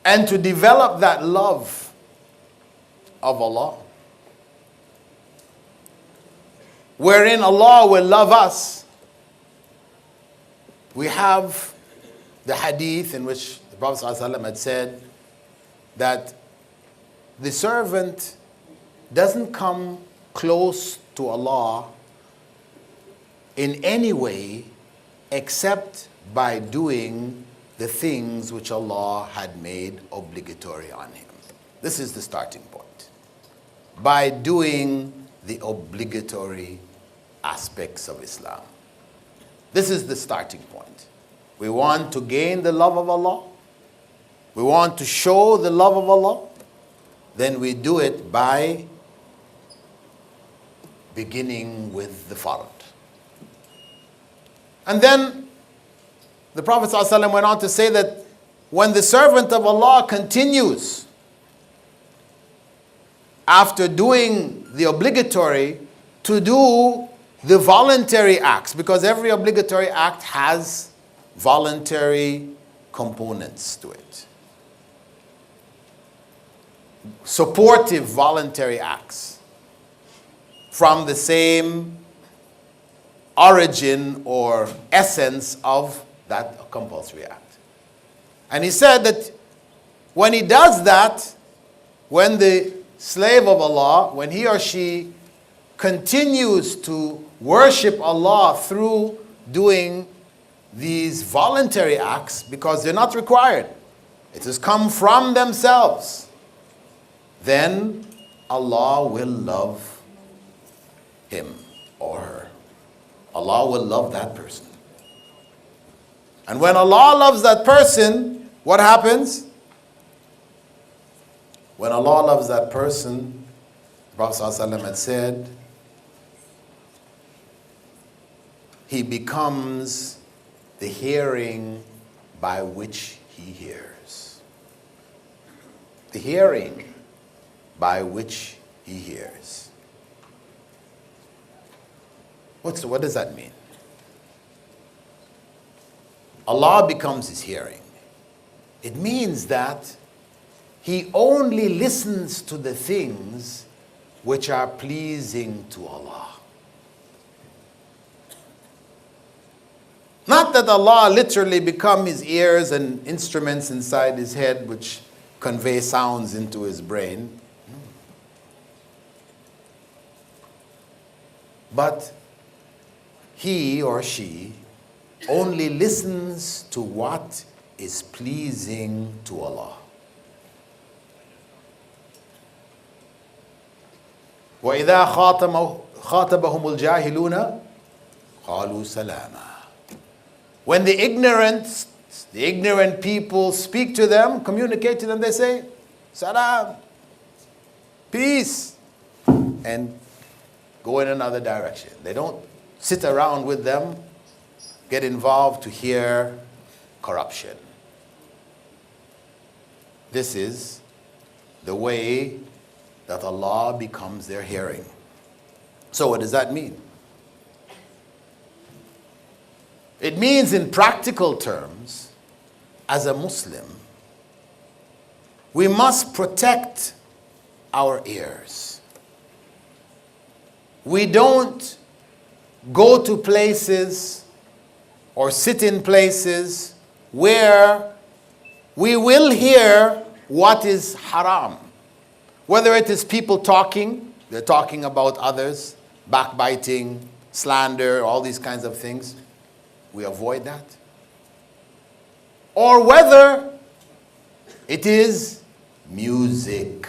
and to develop that love of Allah, wherein Allah will love us. We have the hadith in which the Prophet ﷺ had said that the servant doesn't come close to Allah in any way except by doing the things which Allah had made obligatory on him. This is the starting point. By doing the obligatory aspects of Islam. This is the starting point. We want to gain the love of Allah. We want to show the love of Allah. Then we do it by beginning with the fard. And then the Prophet ﷺ went on to say that when the servant of Allah continues after doing the obligatory to do the voluntary acts, because every obligatory act has voluntary components to it. Supportive voluntary acts from the same origin or essence of that compulsory act. And he said that when he does that, when the slave of Allah, when he or she continues to worship Allah through doing these voluntary acts, because they're not required, it has come from themselves, then Allah will love him or her. Allah will love that person. And when Allah loves that person, what happens? When Allah loves that person, the Prophet ﷺ had said, he becomes the hearing by which he hears. The hearing by which he hears. What does that mean? Allah becomes his hearing. It means that he only listens to the things which are pleasing to Allah. Not that Allah literally become his ears and instruments inside his head which convey sounds into his brain. But he or she only listens to what is pleasing to Allah. وَإِذَا خَاطَبَهُمُ الْجَاهِلُونَ قَالُوا سَلَامًا. When the ignorant people speak to them, communicate to them, they say, Salam, peace, and go in another direction. They don't sit around with them, get involved to hear corruption. This is the way that Allah becomes their hearing. So what does that mean? It means in practical terms, as a Muslim, we must protect our ears. We don't go to places or sit in places where we will hear what is haram. Whether it is people talking, they're talking about others, backbiting, slander, all these kinds of things. We avoid that. Or whether it is music,